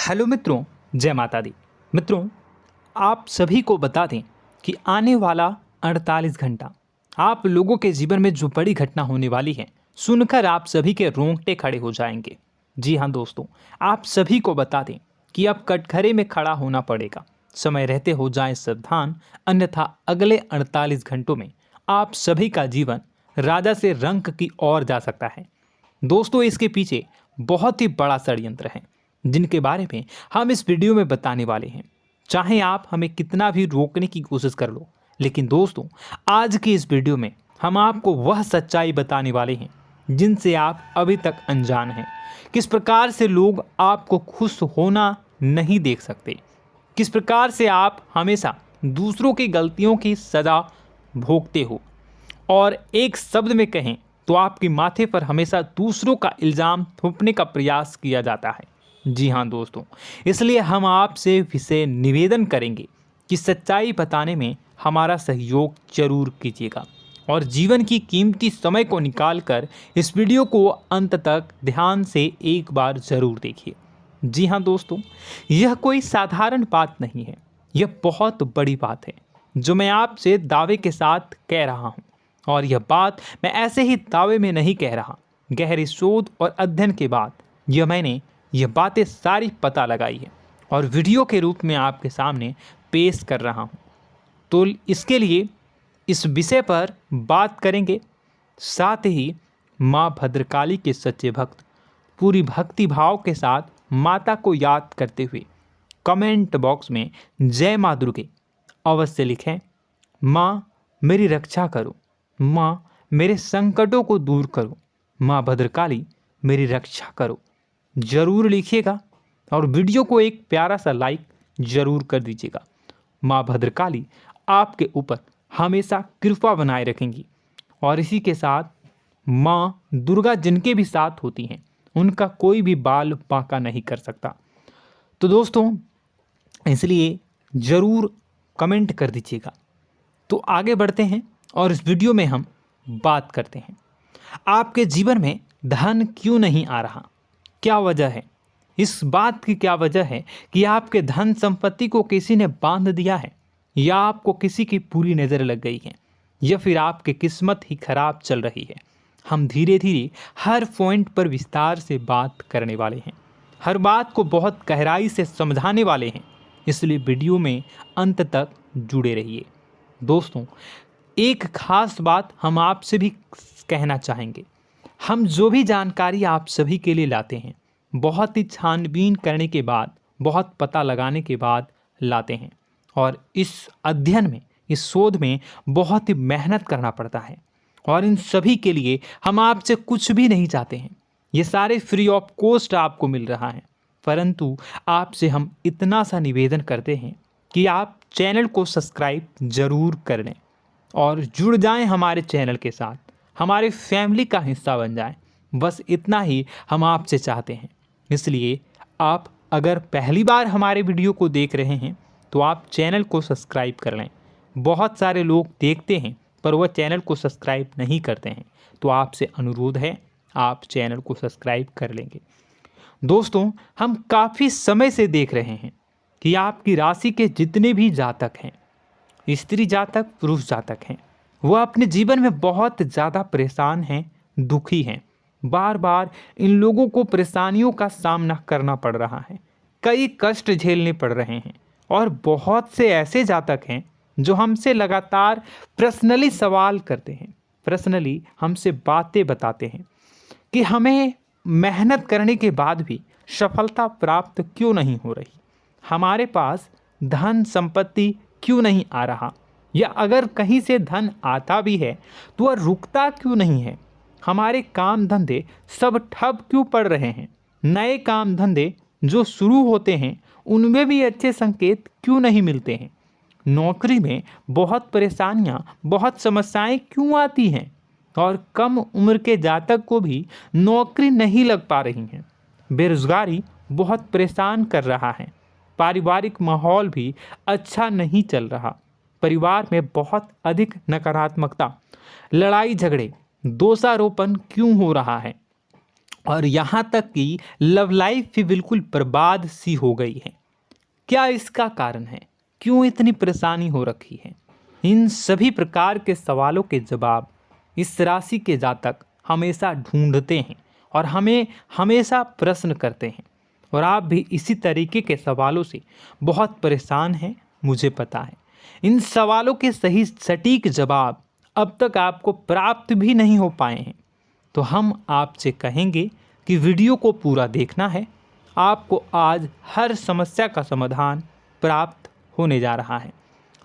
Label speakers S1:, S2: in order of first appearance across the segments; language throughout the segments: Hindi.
S1: हेलो मित्रों, जय माता दी। मित्रों, आप सभी को बता दें कि आने वाला 48 घंटा आप लोगों के जीवन में जो बड़ी घटना होने वाली है, सुनकर आप सभी के रोंगटे खड़े हो जाएंगे। जी हाँ दोस्तों, आप सभी को बता दें कि अब कटघरे में खड़ा होना पड़ेगा। समय रहते हो जाएं सावधान, अन्यथा अगले 48 घंटों में आप सभी का जीवन राजा से रंक की ओर जा सकता है। दोस्तों, इसके पीछे बहुत ही बड़ा षड्यंत्र है जिनके बारे में हम इस वीडियो में बताने वाले हैं। चाहे आप हमें कितना भी रोकने की कोशिश कर लो, लेकिन दोस्तों आज की इस वीडियो में हम आपको वह सच्चाई बताने वाले हैं जिनसे आप अभी तक अनजान हैं। किस प्रकार से लोग आपको खुश होना नहीं देख सकते, किस प्रकार से आप हमेशा दूसरों की गलतियों की सज़ा भोगते हो, और एक शब्द में कहें तो आपके माथे पर हमेशा दूसरों का इल्ज़ाम थोपने का प्रयास किया जाता है। जी हाँ दोस्तों, इसलिए हम आपसे विशेष निवेदन करेंगे कि सच्चाई बताने में हमारा सहयोग जरूर कीजिएगा और जीवन की कीमती समय को निकालकर इस वीडियो को अंत तक ध्यान से एक बार ज़रूर देखिए। जी हाँ दोस्तों, यह कोई साधारण बात नहीं है, यह बहुत बड़ी बात है जो मैं आपसे दावे के साथ कह रहा हूँ। और यह बात मैं ऐसे ही दावे में नहीं कह रहा, गहरी शोध और अध्ययन के बाद मैंने यह बातें सारी पता लगाई है और वीडियो के रूप में आपके सामने पेश कर रहा हूँ। तो इसके लिए इस विषय पर बात करेंगे। साथ ही माँ भद्रकाली के सच्चे भक्त पूरी भक्ति भाव के साथ माता को याद करते हुए कमेंट बॉक्स में जय माँ दुर्गे अवश्य लिखें। माँ मेरी रक्षा करो, माँ मेरे संकटों को दूर करो, माँ भद्रकाली मेरी रक्षा करो, ज़रूर लिखिएगा और वीडियो को एक प्यारा सा लाइक ज़रूर कर दीजिएगा। माँ भद्रकाली आपके ऊपर हमेशा कृपा बनाए रखेंगी और इसी के साथ माँ दुर्गा जिनके भी साथ होती हैं उनका कोई भी बाल बांका नहीं कर सकता। तो दोस्तों, इसलिए ज़रूर कमेंट कर दीजिएगा। तो आगे बढ़ते हैं और इस वीडियो में हम बात करते हैं, आपके जीवन में धन क्यों नहीं आ रहा, क्या वजह है। इस बात की क्या वजह है कि आपके धन संपत्ति को किसी ने बांध दिया है, या आपको किसी की पूरी नज़र लग गई है, या फिर आपकी किस्मत ही खराब चल रही है। हम धीरे धीरे हर पॉइंट पर विस्तार से बात करने वाले हैं, हर बात को बहुत गहराई से समझाने वाले हैं, इसलिए वीडियो में अंत तक जुड़े रहिए। दोस्तों, एक खास बात हम आपसे भी कहना चाहेंगे, हम जो भी जानकारी आप सभी के लिए लाते हैं बहुत ही छानबीन करने के बाद, बहुत पता लगाने के बाद लाते हैं, और इस अध्ययन में, इस शोध में बहुत ही मेहनत करना पड़ता है। और इन सभी के लिए हम आपसे कुछ भी नहीं चाहते हैं, ये सारे फ्री ऑफ कॉस्ट आपको मिल रहा है। परंतु आपसे हम इतना सा निवेदन करते हैं कि आप चैनल को सब्सक्राइब ज़रूर कर लें और जुड़ जाएं हमारे चैनल के साथ, हमारे फैमिली का हिस्सा बन जाएं। बस इतना ही हम आपसे चाहते हैं। इसलिए आप अगर पहली बार हमारे वीडियो को देख रहे हैं तो आप चैनल को सब्सक्राइब कर लें। बहुत सारे लोग देखते हैं पर वह चैनल को सब्सक्राइब नहीं करते हैं, तो आपसे अनुरोध है आप चैनल को सब्सक्राइब कर लेंगे। दोस्तों, हम काफ़ी समय से देख रहे हैं कि आपकी राशि के जितने भी जातक हैं, स्त्री जातक पुरुष जातक हैं, वह अपने जीवन में बहुत ज़्यादा परेशान हैं, दुखी हैं। बार बार इन लोगों को परेशानियों का सामना करना पड़ रहा है, कई कष्ट झेलने पड़ रहे हैं। और बहुत से ऐसे जातक हैं जो हमसे लगातार पर्सनली सवाल करते हैं, पर्सनली हमसे बातें बताते हैं कि हमें मेहनत करने के बाद भी सफलता प्राप्त क्यों नहीं हो रही, हमारे पास धन संपत्ति क्यों नहीं आ रहा, या अगर कहीं से धन आता भी है तो वह रुकता क्यों नहीं है, हमारे काम धंधे सब ठप क्यों पड़ रहे हैं, नए काम धंधे जो शुरू होते हैं उनमें भी अच्छे संकेत क्यों नहीं मिलते हैं, नौकरी में बहुत परेशानियां, बहुत समस्याएं क्यों आती हैं, और कम उम्र के जातक को भी नौकरी नहीं लग पा रही हैं, बेरोजगारी बहुत परेशान कर रहा है, पारिवारिक माहौल भी अच्छा नहीं चल रहा, परिवार में बहुत अधिक नकारात्मकता, लड़ाई झगड़े, दोषारोपण क्यों हो रहा है, और यहाँ तक कि लव लाइफ भी बिल्कुल बर्बाद सी हो गई है। क्या इसका कारण है? क्यों इतनी परेशानी हो रखी है? इन सभी प्रकार के सवालों के जवाब इस राशि के जातक हमेशा ढूंढते हैं और हमें हमेशा प्रश्न करते हैं। और आप भी इसी तरीके के सवालों से बहुत परेशान हैं, मुझे पता है। इन सवालों के सही सटीक जवाब अब तक आपको प्राप्त भी नहीं हो पाए हैं, तो हम आपसे कहेंगे कि वीडियो को पूरा देखना है। आपको आज हर समस्या का समाधान प्राप्त होने जा रहा है।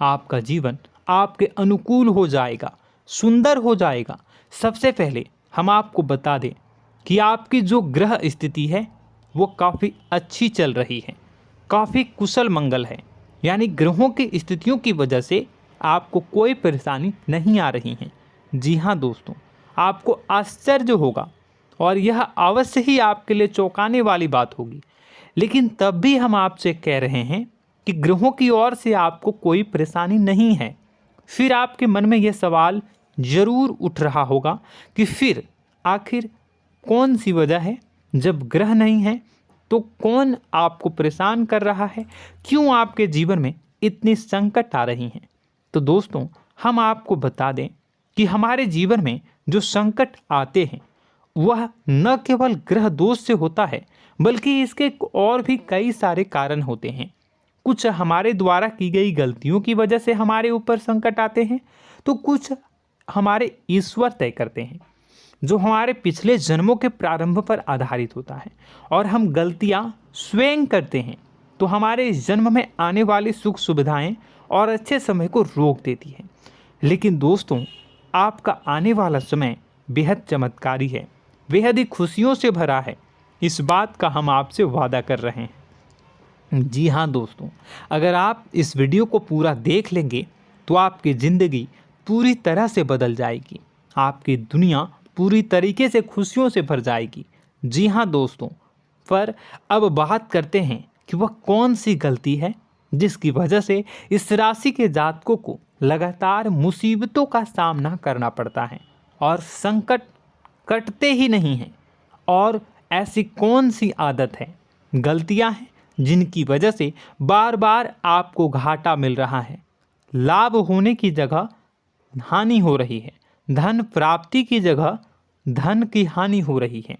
S1: आपका जीवन आपके अनुकूल हो जाएगा, सुंदर हो जाएगा। सबसे पहले हम आपको बता दें कि आपकी जो ग्रह स्थिति है वो काफ़ी अच्छी चल रही है, काफ़ी कुशल मंगल है। यानी ग्रहों की स्थितियों की वजह से आपको कोई परेशानी नहीं आ रही है। जी हाँ दोस्तों, आपको आश्चर्य होगा और यह अवश्य ही आपके लिए चौंकाने वाली बात होगी, लेकिन तब भी हम आपसे कह रहे हैं कि ग्रहों की ओर से आपको कोई परेशानी नहीं है। फिर आपके मन में यह सवाल जरूर उठ रहा होगा कि फिर आखिर कौन सी वजह है? जब ग्रह नहीं है तो कौन आपको परेशान कर रहा है? क्यों आपके जीवन में इतनी संकट आ रही हैं? तो दोस्तों, हम आपको बता दें कि हमारे जीवन में जो संकट आते हैं वह न केवल ग्रह दोष से होता है, बल्कि इसके और भी कई सारे कारण होते हैं। कुछ हमारे द्वारा की गई गलतियों की वजह से हमारे ऊपर संकट आते हैं, तो कुछ हमारे ईश्वर तय करते हैं, जो हमारे पिछले जन्मों के प्रारंभ पर आधारित होता है। और हम गलतियां स्वयं करते हैं तो हमारे इस जन्म में आने वाली सुख सुविधाएं और अच्छे समय को रोक देती है। लेकिन दोस्तों, आपका आने वाला समय बेहद चमत्कारी है, बेहद ही खुशियों से भरा है। इस बात का हम आपसे वादा कर रहे हैं। जी हाँ दोस्तों, अगर आप इस वीडियो को पूरा देख लेंगे तो आपकी ज़िंदगी पूरी तरह से बदल जाएगी, आपकी दुनिया पूरी तरीके से खुशियों से भर जाएगी। जी हाँ दोस्तों, पर अब बात करते हैं कि वह कौन सी गलती है जिसकी वजह से इस राशि के जातकों को लगातार मुसीबतों का सामना करना पड़ता है और संकट कटते ही नहीं हैं। और ऐसी कौन सी आदत है, गलतियां हैं जिनकी वजह से बार बार आपको घाटा मिल रहा है, लाभ होने की जगह हानि हो रही है, धन प्राप्ति की जगह धन की हानि हो रही है,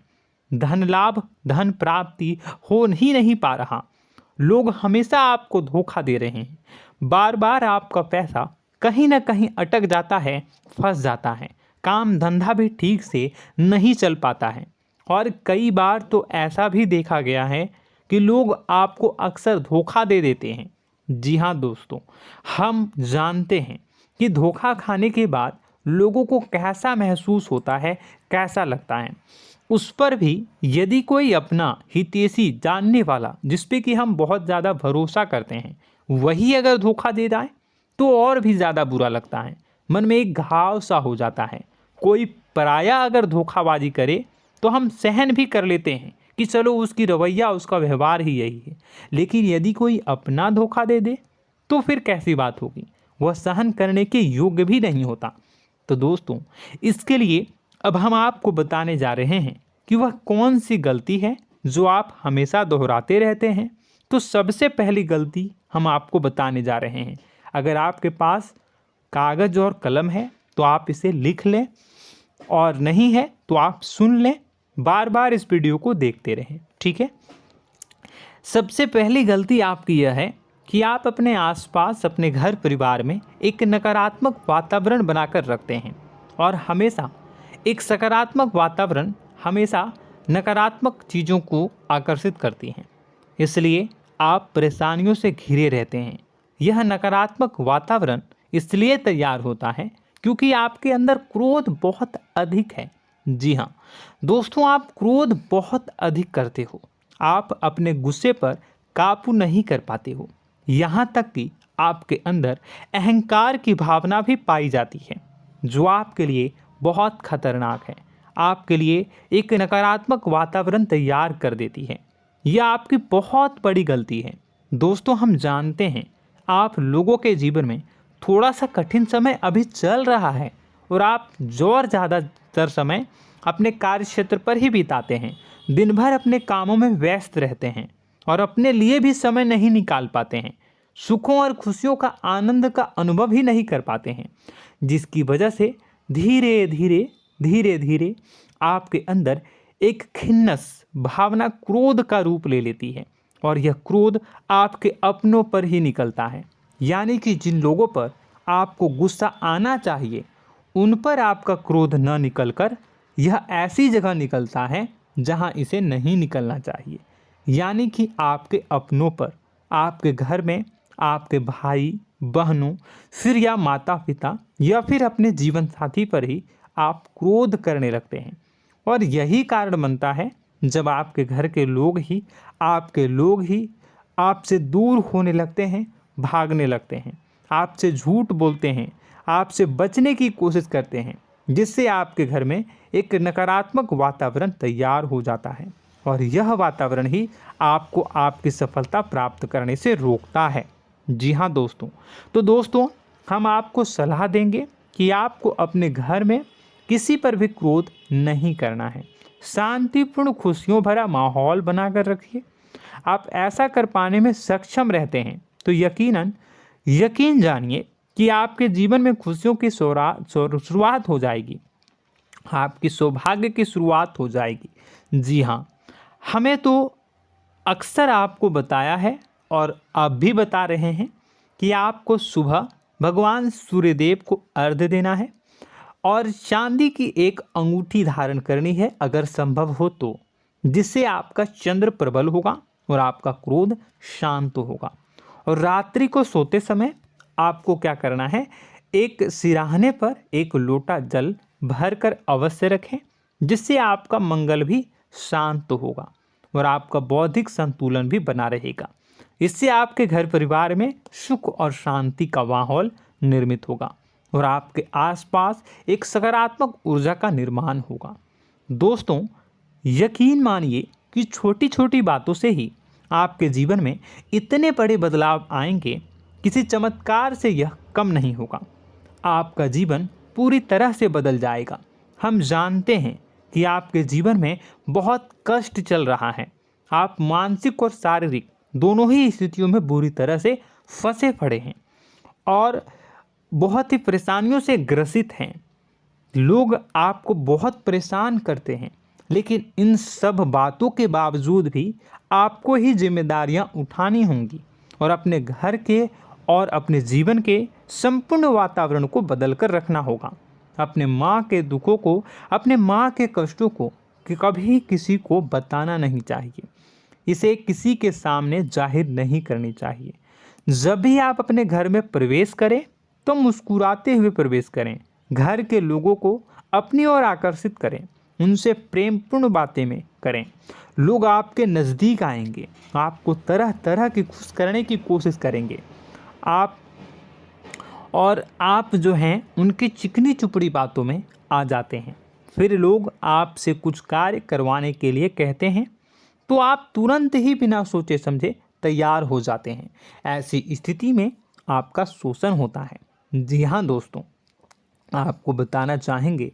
S1: धन लाभ धन प्राप्ति हो ही नहीं पा रहा, लोग हमेशा आपको धोखा दे रहे हैं, बार बार आपका पैसा कहीं ना कहीं अटक जाता है, फंस जाता है, काम धंधा भी ठीक से नहीं चल पाता है। और कई बार तो ऐसा भी देखा गया है कि लोग आपको अक्सर धोखा दे देते हैं। जी हाँ दोस्तों, हम जानते हैं कि धोखा खाने के बाद लोगों को कैसा महसूस होता है, कैसा लगता है। उस पर भी यदि कोई अपना हितैषी जानने वाला, जिस पे कि हम बहुत ज़्यादा भरोसा करते हैं, वही अगर धोखा दे जाए तो और भी ज़्यादा बुरा लगता है, मन में एक घाव सा हो जाता है। कोई पराया अगर धोखाबाजी करे तो हम सहन भी कर लेते हैं कि चलो उसकी रवैया उसका व्यवहार ही यही है, लेकिन यदि कोई अपना धोखा दे दे तो फिर कैसी बात होगी, वह सहन करने के योग्य भी नहीं होता। तो दोस्तों, इसके लिए अब हम आपको बताने जा रहे हैं कि वह कौन सी गलती है जो आप हमेशा दोहराते रहते हैं। तो सबसे पहली गलती हम आपको बताने जा रहे हैं। अगर आपके पास कागज़ और कलम है तो आप इसे लिख लें, और नहीं है तो आप सुन लें, बार बार इस वीडियो को देखते रहें, ठीक है। सबसे पहली गलती आपकी यह है कि आप अपने आसपास, अपने घर परिवार में एक नकारात्मक वातावरण बनाकर रखते हैं, और हमेशा एक सकारात्मक वातावरण हमेशा नकारात्मक चीज़ों को आकर्षित करती हैं। इसलिए आप परेशानियों से घिरे रहते हैं। यह नकारात्मक वातावरण इसलिए तैयार होता है क्योंकि आपके अंदर क्रोध बहुत अधिक है। जी हाँ दोस्तों, आप क्रोध बहुत अधिक करते हो, आप अपने गुस्से पर काबू नहीं कर पाते हो, यहाँ तक कि आपके अंदर अहंकार की भावना भी पाई जाती है, जो आपके लिए बहुत खतरनाक है, आपके लिए एक नकारात्मक वातावरण तैयार कर देती है। यह आपकी बहुत बड़ी गलती है। दोस्तों, हम जानते हैं आप लोगों के जीवन में थोड़ा सा कठिन समय अभी चल रहा है, और आप ज़्यादातर समय अपने कार्य क्षेत्र पर ही बिताते हैं, दिन भर अपने कामों में व्यस्त रहते हैं और अपने लिए भी समय नहीं निकाल पाते हैं, सुखों और खुशियों का आनंद का अनुभव ही नहीं कर पाते हैं, जिसकी वजह से धीरे धीरे आपके अंदर एक खिन्नस भावना क्रोध का रूप ले लेती है और यह क्रोध आपके अपनों पर ही निकलता है। यानी कि जिन लोगों पर आपको गुस्सा आना चाहिए उन पर आपका क्रोध न निकलकर यह ऐसी जगह निकलता है जहां इसे नहीं निकलना चाहिए। यानी कि आपके अपनों पर, आपके घर में, आपके भाई बहनों, फिर या माता पिता या फिर अपने जीवन साथी पर ही आप क्रोध करने लगते हैं। और यही कारण बनता है जब आपके घर के लोग ही आपसे दूर होने लगते हैं, भागने लगते हैं, आपसे झूठ बोलते हैं, आपसे बचने की कोशिश करते हैं, जिससे आपके घर में एक नकारात्मक वातावरण तैयार हो जाता है और यह वातावरण ही आपको आपकी सफलता प्राप्त करने से रोकता है। जी हाँ दोस्तों, तो दोस्तों हम आपको सलाह देंगे कि आपको अपने घर में किसी पर भी क्रोध नहीं करना है। शांतिपूर्ण खुशियों भरा माहौल बनाकर रखिए। आप ऐसा कर पाने में सक्षम रहते हैं तो यकीन जानिए कि आपके जीवन में खुशियों की शुरुआत हो जाएगी, आपकी सौभाग्य की शुरुआत हो जाएगी। जी हाँ, हमें तो अक्सर आपको बताया है और अब भी बता रहे हैं कि आपको सुबह भगवान सूर्यदेव को अर्घ्य देना है और चांदी की एक अंगूठी धारण करनी है अगर संभव हो तो, जिससे आपका चंद्र प्रबल होगा और आपका क्रोध शांत होगा। और रात्रि को सोते समय आपको क्या करना है, एक सिराहने पर एक लोटा जल भरकर अवश्य रखें, जिससे आपका मंगल भी शांत होगा और आपका बौद्धिक संतुलन भी बना रहेगा। इससे आपके घर परिवार में सुख और शांति का माहौल निर्मित होगा और आपके आसपास एक सकारात्मक ऊर्जा का निर्माण होगा। दोस्तों यकीन मानिए कि छोटी छोटी बातों से ही आपके जीवन में इतने बड़े बदलाव आएंगे, किसी चमत्कार से यह कम नहीं होगा। आपका जीवन पूरी तरह से बदल जाएगा। हम जानते हैं कि आपके जीवन में बहुत कष्ट चल रहा है, आप मानसिक और शारीरिक दोनों ही स्थितियों में बुरी तरह से फंसे पड़े हैं और बहुत ही परेशानियों से ग्रसित हैं। लोग आपको बहुत परेशान करते हैं, लेकिन इन सब बातों के बावजूद भी आपको ही जिम्मेदारियां उठानी होंगी और अपने घर के और अपने जीवन के संपूर्ण वातावरण को बदल कर रखना होगा। अपने माँ के दुखों को, अपने माँ के कष्टों को कभी किसी को बताना नहीं चाहिए, इसे किसी के सामने जाहिर नहीं करनी चाहिए। जब भी आप अपने घर में प्रवेश करें तो मुस्कुराते हुए प्रवेश करें, घर के लोगों को अपनी ओर आकर्षित करें, उनसे प्रेमपूर्ण बातें में करें। लोग आपके नज़दीक आएंगे, आपको तरह तरह की खुश करने की कोशिश करेंगे। आप जो हैं उनकी चिकनी चुपड़ी बातों में आ जाते हैं। फिर लोग आपसे कुछ कार्य करवाने के लिए कहते हैं तो आप तुरंत ही बिना सोचे समझे तैयार हो जाते हैं। ऐसी स्थिति में आपका शोषण होता है। जी हाँ दोस्तों, आपको बताना चाहेंगे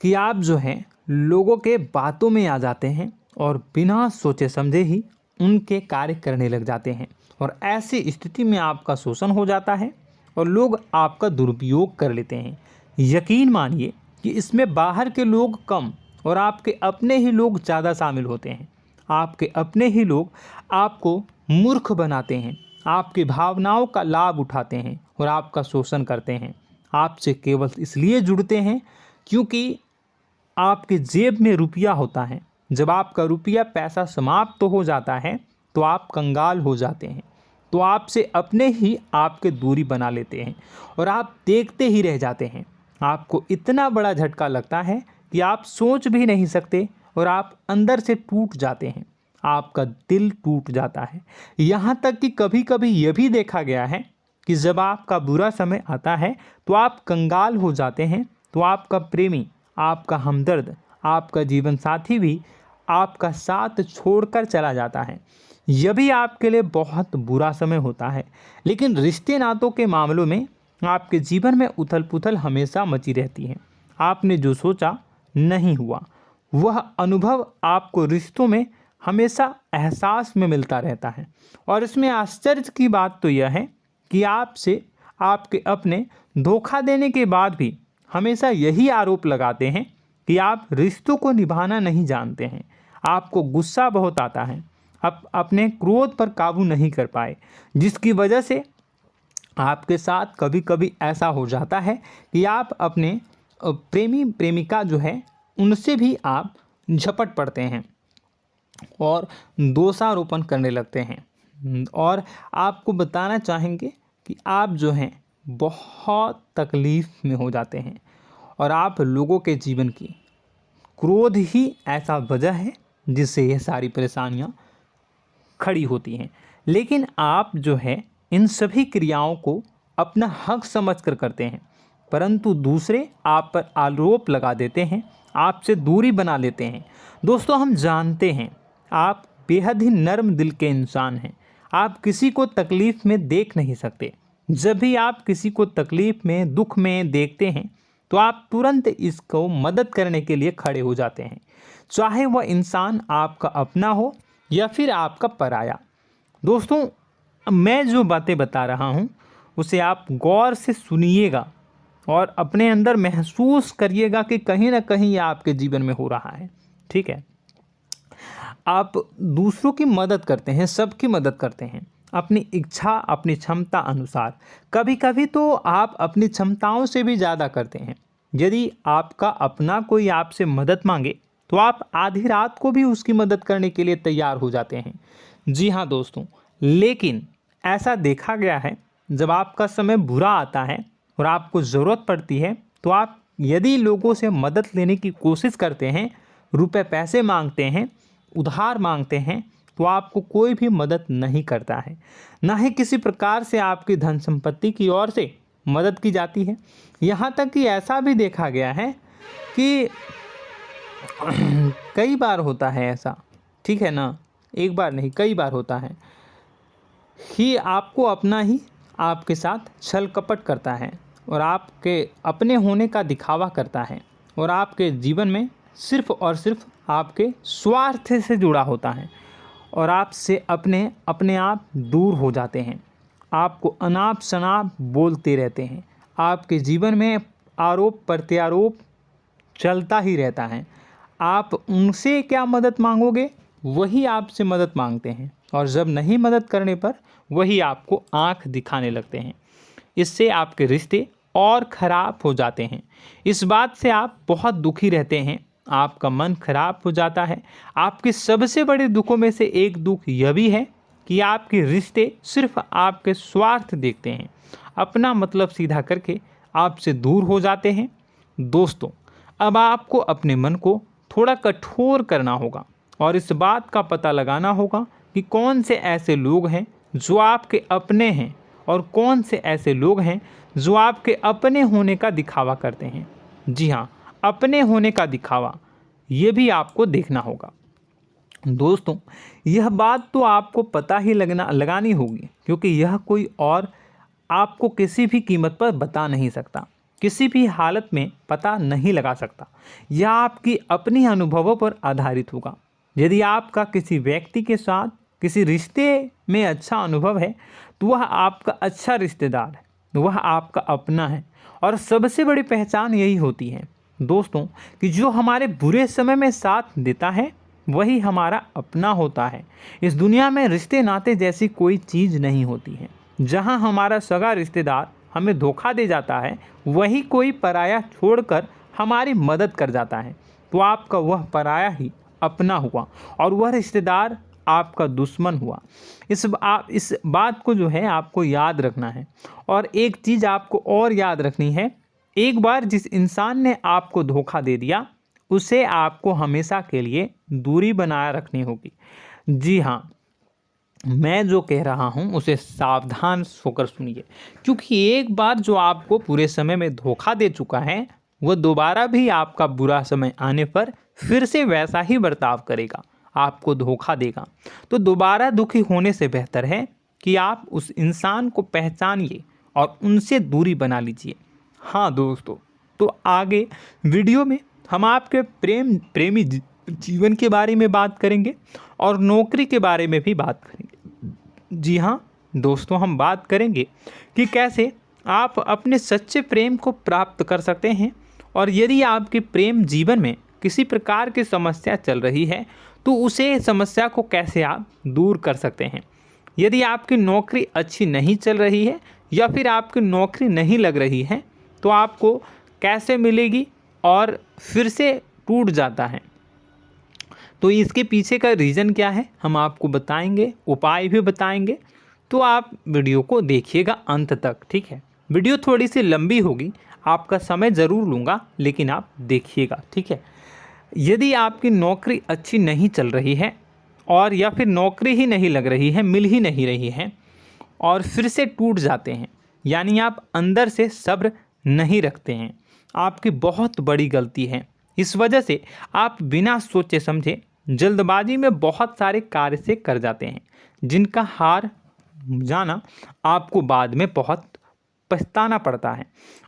S1: कि आप जो हैं लोगों के बातों में आ जाते हैं और बिना सोचे समझे ही उनके कार्य करने लग जाते हैं और ऐसी स्थिति में आपका शोषण हो जाता है और लोग आपका दुरुपयोग कर लेते हैं। यकीन मानिए कि इसमें बाहर के लोग कम और आपके अपने ही लोग ज़्यादा शामिल होते हैं। आपके अपने ही लोग आपको मूर्ख बनाते हैं, आपकी भावनाओं का लाभ उठाते हैं और आपका शोषण करते हैं। आपसे केवल इसलिए जुड़ते हैं क्योंकि आपके जेब में रुपया होता है। जब आपका रुपया पैसा समाप्त हो जाता है तो आप कंगाल हो जाते हैं, तो आपसे अपने ही आपके दूरी बना लेते हैं और आप देखते ही रह जाते हैं। आपको इतना बड़ा झटका लगता है कि आप सोच भी नहीं सकते और आप अंदर से टूट जाते हैं, आपका दिल टूट जाता है। यहाँ तक कि कभी कभी यह भी देखा गया है कि जब आपका बुरा समय आता है तो आप कंगाल हो जाते हैं, तो आपका प्रेमी, आपका हमदर्द, आपका जीवन साथी भी आपका साथ छोड़कर चला जाता है। यह भी आपके लिए बहुत बुरा समय होता है। लेकिन रिश्ते नातों के मामलों में आपके जीवन में उथल पुथल हमेशा मची रहती है। आपने जो सोचा नहीं हुआ। वह अनुभव आपको रिश्तों में हमेशा एहसास में मिलता रहता है। और इसमें आश्चर्य की बात तो यह है कि आपसे आपके अपने धोखा देने के बाद भी हमेशा यही आरोप लगाते हैं कि आप रिश्तों को निभाना नहीं जानते हैं। आपको गुस्सा बहुत आता है, आप अपने क्रोध पर काबू नहीं कर पाए, जिसकी वजह से आपके साथ कभी कभी ऐसा हो जाता है कि आप अपने प्रेमी प्रेमिका जो है उनसे भी आप झपट पड़ते हैं और दोषारोपण करने लगते हैं। और आपको बताना चाहेंगे कि आप जो हैं बहुत तकलीफ़ में हो जाते हैं और आप लोगों के जीवन की क्रोध ही ऐसा वजह है जिससे ये सारी परेशानियां खड़ी होती हैं। लेकिन आप जो है इन सभी क्रियाओं को अपना हक समझकर करते हैं, परंतु दूसरे आप पर आरोप लगा देते हैं, आपसे दूरी बना लेते हैं। दोस्तों, हम जानते हैं आप बेहद ही नर्म दिल के इंसान हैं। आप किसी को तकलीफ़ में देख नहीं सकते। जब भी आप किसी को तकलीफ़ में, दुख में देखते हैं तो आप तुरंत इसको मदद करने के लिए खड़े हो जाते हैं, चाहे वह इंसान आपका अपना हो या फिर आपका पराया। दोस्तों, मैं जो बातें बता रहा हूँ उसे आप गौर से सुनिएगा और अपने अंदर महसूस करिएगा कि कहीं ना कहीं ये आपके जीवन में हो रहा है। ठीक है, आप दूसरों की मदद करते हैं, सबकी मदद करते हैं अपनी इच्छा, अपनी क्षमता अनुसार। कभी कभी तो आप अपनी क्षमताओं से भी ज़्यादा करते हैं। यदि आपका अपना कोई आपसे मदद मांगे तो आप आधी रात को भी उसकी मदद करने के लिए तैयार हो जाते हैं। जी हाँ दोस्तों, लेकिन ऐसा देखा गया है जब आपका समय बुरा आता है और आपको ज़रूरत पड़ती है तो आप यदि लोगों से मदद लेने की कोशिश करते हैं, रुपए पैसे मांगते हैं, उधार मांगते हैं, तो आपको कोई भी मदद नहीं करता है। ना ही किसी प्रकार से आपकी धन संपत्ति की ओर से मदद की जाती है। यहाँ तक कि ऐसा भी देखा गया है कि कई बार होता है ऐसा, ठीक है ना, एक बार नहीं कई बार होता है कि आपको अपना ही आपके साथ छल कपट करता है और आपके अपने होने का दिखावा करता है और आपके जीवन में सिर्फ और सिर्फ आपके स्वार्थ से जुड़ा होता है और आपसे अपने आप दूर हो जाते हैं। आपको अनाप शनाप बोलते रहते हैं। आपके जीवन में आरोप प्रत्यारोप चलता ही रहता है। आप उनसे क्या मदद मांगोगे, वही आपसे मदद मांगते हैं और जब नहीं मदद करने पर वही आपको आंख दिखाने लगते हैं। इससे आपके रिश्ते और ख़राब हो जाते हैं। इस बात से आप बहुत दुखी रहते हैं, आपका मन खराब हो जाता है। आपके सबसे बड़े दुखों में से एक दुख यह भी है कि आपके रिश्ते सिर्फ आपके स्वार्थ देखते हैं, अपना मतलब सीधा करके आपसे दूर हो जाते हैं। दोस्तों, अब आपको अपने मन को थोड़ा कठोर करना होगा और इस बात का पता लगाना होगा कि कौन से ऐसे लोग हैं जो आपके अपने हैं और कौन से ऐसे लोग हैं जो आपके अपने होने का दिखावा करते हैं। जी हाँ, अपने होने का दिखावा, ये भी आपको देखना होगा। दोस्तों, यह बात तो आपको पता ही लगानी होगी, क्योंकि यह कोई और आपको किसी भी कीमत पर बता नहीं सकता, किसी भी हालत में पता नहीं लगा सकता। यह आपकी अपनी अनुभवों पर आधारित होगा। यदि आपका किसी व्यक्ति के साथ किसी रिश्ते में अच्छा अनुभव है तो वह आपका अच्छा रिश्तेदार है, वह आपका अपना है। और सबसे बड़ी पहचान यही होती है दोस्तों कि जो हमारे बुरे समय में साथ देता है वही हमारा अपना होता है। इस दुनिया में रिश्ते नाते जैसी कोई चीज़ नहीं होती है। जहां हमारा सगा रिश्तेदार हमें धोखा दे जाता है, वही कोई पराया छोड़कर हमारी मदद कर जाता है, तो आपका वह पराया ही अपना हुआ और वह रिश्तेदार आपका दुश्मन हुआ। इस बात को जो है आपको याद रखना है। और एक चीज़ आपको और याद रखनी है, एक बार जिस इंसान ने आपको धोखा दे दिया उसे आपको हमेशा के लिए दूरी बनाए रखनी होगी। जी हाँ, मैं जो कह रहा हूँ उसे सावधान होकर सुनिए, क्योंकि एक बार जो आपको पूरे समय में धोखा दे चुका है वह दोबारा भी आपका बुरा समय आने पर फिर से वैसा ही बर्ताव करेगा, आपको धोखा देगा। तो दोबारा दुखी होने से बेहतर है कि आप उस इंसान को पहचानिए और उनसे दूरी बना लीजिए। हाँ दोस्तों, तो आगे वीडियो में हम आपके प्रेमी जीवन के बारे में बात करेंगे और नौकरी के बारे में भी बात करेंगे। जी हाँ दोस्तों, हम बात करेंगे कि कैसे आप अपने सच्चे प्रेम को प्राप्त कर सकते हैं, और यदि आपके प्रेम जीवन में किसी प्रकार की समस्या चल रही है तो उसे समस्या को कैसे आप दूर कर सकते हैं। यदि आपकी नौकरी अच्छी नहीं चल रही है या फिर आपकी नौकरी नहीं लग रही है तो आपको कैसे मिलेगी और फिर से टूट जाता है, तो इसके पीछे का रीज़न क्या है हम आपको बताएंगे, उपाय भी बताएंगे। तो आप वीडियो को देखिएगा अंत तक, ठीक है। वीडियो थोड़ी सी लंबी होगी, आपका समय ज़रूर लूँगा, लेकिन आप देखिएगा, ठीक है। यदि आपकी नौकरी अच्छी नहीं चल रही है और या फिर नौकरी ही नहीं लग रही है, मिल ही नहीं रही है और फिर से टूट जाते हैं, यानी आप अंदर से सब्र नहीं रखते हैं, आपकी बहुत बड़ी गलती है। इस वजह से आप बिना सोचे समझे जल्दबाजी में बहुत सारे कार्य से कर जाते हैं, जिनका हार जाना आपको बाद में बहुत पछताना पड़ता है।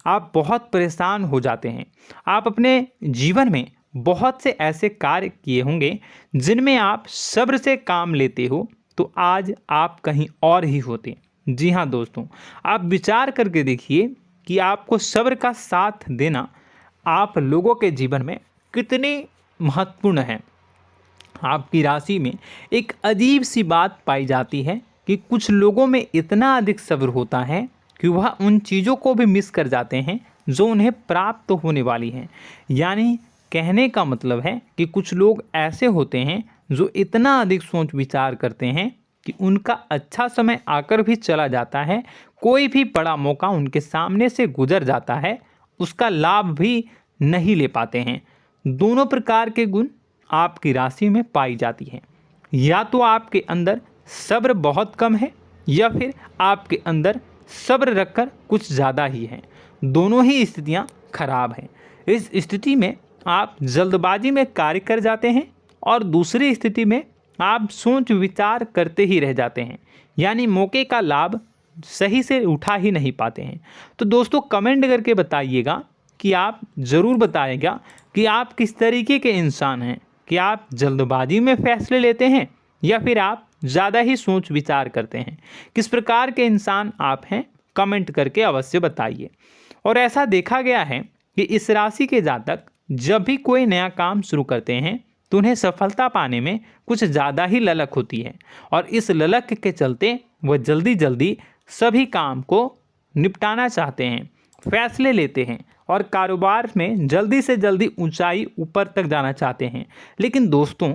S1: आप बहुत परेशान हो जाते हैं। आप अपने जीवन में बहुत से ऐसे कार्य किए होंगे जिनमें आप सब्र से काम लेते हो, तो आज आप कहीं और ही होते। जी हाँ दोस्तों, आप विचार करके देखिए कि आपको सब्र का साथ देना आप लोगों के जीवन में कितने महत्वपूर्ण है। आपकी राशि में एक अजीब सी बात पाई जाती है कि कुछ लोगों में इतना अधिक सब्र होता है कि वह उन चीज़ों को भी मिस कर जाते हैं जो उन्हें प्राप्त होने वाली हैं। यानी कहने का मतलब है कि कुछ लोग ऐसे होते हैं जो इतना अधिक सोच विचार करते हैं कि उनका अच्छा समय आकर भी चला जाता है, कोई भी बड़ा मौका उनके सामने से गुजर जाता है, उसका लाभ भी नहीं ले पाते हैं। दोनों प्रकार के गुण आपकी राशि में पाई जाती हैं। या तो आपके अंदर सब्र बहुत कम है या फिर आपके अंदर सब्र रखकर कुछ ज़्यादा ही है। दोनों ही स्थितियाँ खराब हैं। इस स्थिति में आप जल्दबाजी में कार्य कर जाते हैं और दूसरी स्थिति में आप सोच विचार करते ही रह जाते हैं, यानी मौके का लाभ सही से उठा ही नहीं पाते हैं। तो दोस्तों कमेंट करके बताइएगा कि आप ज़रूर बताइएगा कि आप किस तरीके के इंसान हैं, कि आप जल्दबाजी में फैसले लेते हैं या फिर आप ज़्यादा ही सोच विचार करते हैं। किस प्रकार के इंसान आप हैं, कमेंट करके अवश्य बताइए। और ऐसा देखा गया है कि इस राशि के जातक जब भी कोई नया काम शुरू करते हैं तो उन्हें सफलता पाने में कुछ ज़्यादा ही ललक होती है, और इस ललक के चलते वह जल्दी जल्दी सभी काम को निपटाना चाहते हैं, फैसले लेते हैं और कारोबार में जल्दी से जल्दी ऊंचाई ऊपर तक जाना चाहते हैं। लेकिन दोस्तों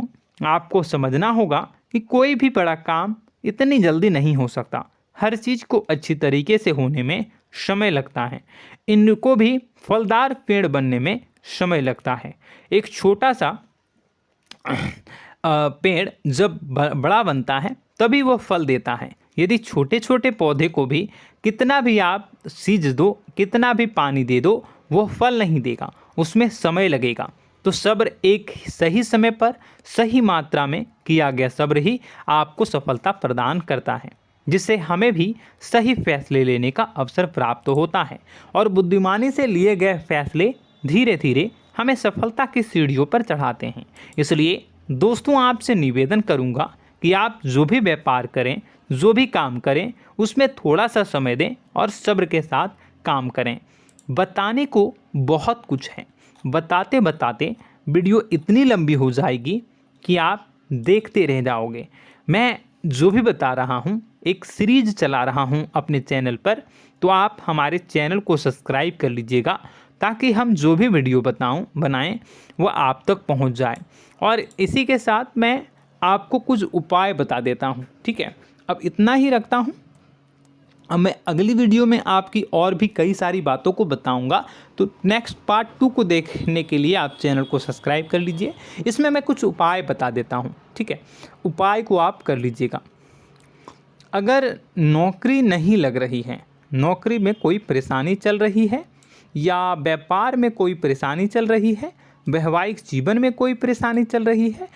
S1: आपको समझना होगा कि कोई भी बड़ा काम इतनी जल्दी नहीं हो सकता। हर चीज़ को अच्छी तरीके से होने में समय लगता है। इनको भी फलदार पेड़ बनने में समय लगता है। एक छोटा सा पेड़ जब बड़ा बनता है तभी वो फल देता है। यदि छोटे छोटे पौधे को भी कितना भी आप सींच दो, कितना भी पानी दे दो, वो फल नहीं देगा, उसमें समय लगेगा। तो सब्र एक सही समय पर सही मात्रा में किया गया सब्र ही आपको सफलता प्रदान करता है, जिससे हमें भी सही फैसले लेने का अवसर प्राप्त होता है और बुद्धिमानी से लिए गए फैसले धीरे धीरे हमें सफलता की सीढ़ियों पर चढ़ाते हैं। इसलिए दोस्तों आपसे निवेदन करूंगा कि आप जो भी व्यापार करें, जो भी काम करें, उसमें थोड़ा सा समय दें और सब्र के साथ काम करें। बताने को बहुत कुछ है, बताते बताते वीडियो इतनी लंबी हो जाएगी कि आप देखते रह जाओगे। मैं जो भी बता रहा हूँ एक सीरीज चला रहा हूँ अपने चैनल पर, तो आप हमारे चैनल को सब्सक्राइब कर लीजिएगा ताकि हम जो भी वीडियो बनाएं वो आप तक पहुँच जाए। और इसी के साथ मैं आपको कुछ उपाय बता देता हूँ, ठीक है। अब इतना ही रखता हूँ। अब मैं अगली वीडियो में आपकी और भी कई सारी बातों को बताऊंगा, तो नेक्स्ट पार्ट 2 को देखने के लिए आप चैनल को सब्सक्राइब कर लीजिए। इसमें मैं कुछ उपाय बता देता हूं, ठीक है। उपाय को आप कर लीजिएगा। अगर नौकरी नहीं लग रही है, नौकरी में कोई परेशानी चल रही है, या व्यापार में कोई परेशानी चल रही है, वैवाहिक जीवन में कोई परेशानी चल रही है,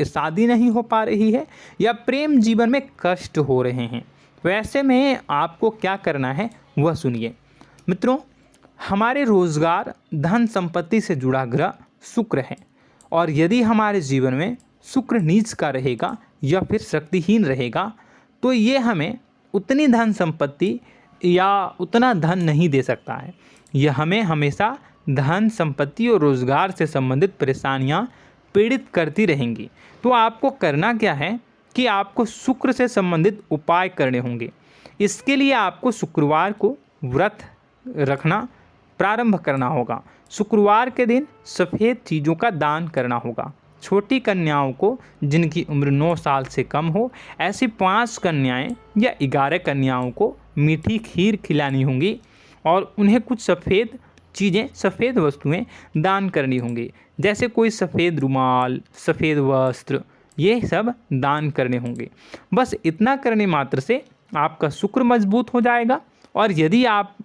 S1: शादी नहीं हो पा रही है, या प्रेम जीवन में कष्ट हो रहे हैं, वैसे में आपको क्या करना है वह सुनिए। मित्रों, हमारे रोजगार धन संपत्ति से जुड़ा ग्रह शुक्र है, और यदि हमारे जीवन में शुक्र नीच का रहेगा या फिर शक्तिहीन रहेगा तो ये हमें उतनी धन संपत्ति या उतना धन नहीं दे सकता है। यह हमें हमेशा धन संपत्ति और रोजगार से संबंधित परेशानियां पीड़ित करती रहेंगी। तो आपको करना क्या है कि आपको शुक्र से संबंधित उपाय करने होंगे। इसके लिए आपको शुक्रवार को व्रत रखना प्रारंभ करना होगा। शुक्रवार के दिन सफ़ेद चीज़ों का दान करना होगा। छोटी कन्याओं को जिनकी उम्र 9 साल से कम हो, ऐसी 5 कन्याएं या 11 कन्याओं को मीठी खीर खिलानी होंगी और उन्हें कुछ सफ़ेद चीज़ें, सफ़ेद वस्तुएं दान करनी होंगी, जैसे कोई सफ़ेद रुमाल, सफ़ेद वस्त्र, ये सब दान करने होंगे। बस इतना करने मात्र से आपका शुक्र मजबूत हो जाएगा। और यदि आप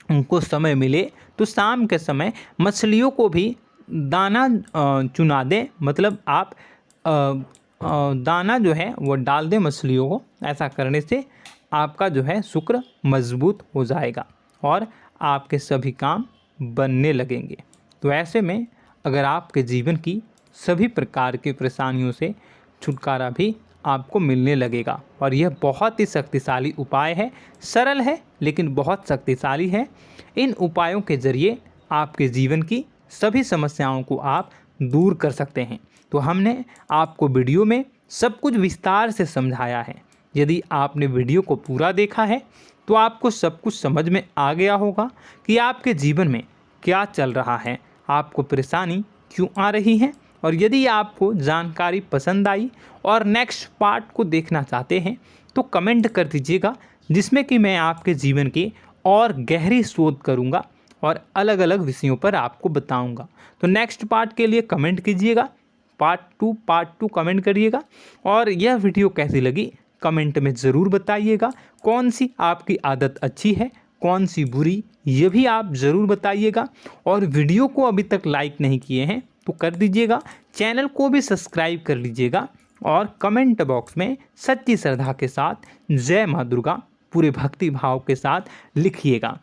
S1: उनको समय मिले तो शाम के समय मछलियों को भी दाना चुना दें, मतलब आप दाना जो है वो डाल दें मछलियों को। ऐसा करने से आपका जो है शुक्र मजबूत हो जाएगा और आपके सभी काम बनने लगेंगे। तो ऐसे में अगर आपके जीवन की सभी प्रकार की परेशानियों से छुटकारा भी आपको मिलने लगेगा। और यह बहुत ही शक्तिशाली उपाय है, सरल है लेकिन बहुत शक्तिशाली है। इन उपायों के ज़रिए आपके जीवन की सभी समस्याओं को आप दूर कर सकते हैं। तो हमने आपको वीडियो में सब कुछ विस्तार से समझाया है। यदि आपने वीडियो को पूरा देखा है तो आपको सब कुछ समझ में आ गया होगा कि आपके जीवन में क्या चल रहा है, आपको परेशानी क्यों आ रही है। और यदि आपको जानकारी पसंद आई और नेक्स्ट पार्ट को देखना चाहते हैं तो कमेंट कर दीजिएगा, जिसमें कि मैं आपके जीवन की और गहरी शोध करूंगा और अलग अलग विषयों पर आपको बताऊंगा। तो नेक्स्ट पार्ट के लिए कमेंट कीजिएगा, पार्ट टू कमेंट करिएगा। और यह वीडियो कैसी लगी कमेंट में ज़रूर बताइएगा। कौन सी आपकी आदत अच्छी है, कौन सी बुरी, ये भी आप ज़रूर बताइएगा। और वीडियो को अभी तक लाइक नहीं किए हैं तो कर दीजिएगा, चैनल को भी सब्सक्राइब कर लीजिएगा और कमेंट बॉक्स में सच्ची श्रद्धा के साथ जय माँ दुर्गा पूरे भक्ति भाव के साथ लिखिएगा।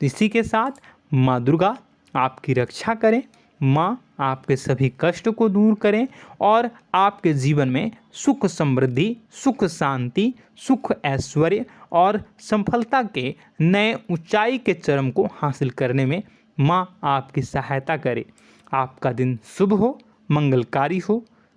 S1: इसी के साथ माँ दुर्गा आपकी रक्षा करें, माँ आपके सभी कष्ट को दूर करें और आपके जीवन में सुख समृद्धि, सुख शांति, सुख ऐश्वर्य और सफलता के नए ऊंचाई के चरम को हासिल करने में माँ आपकी सहायता करे। आपका दिन शुभ हो, मंगलकारी हो।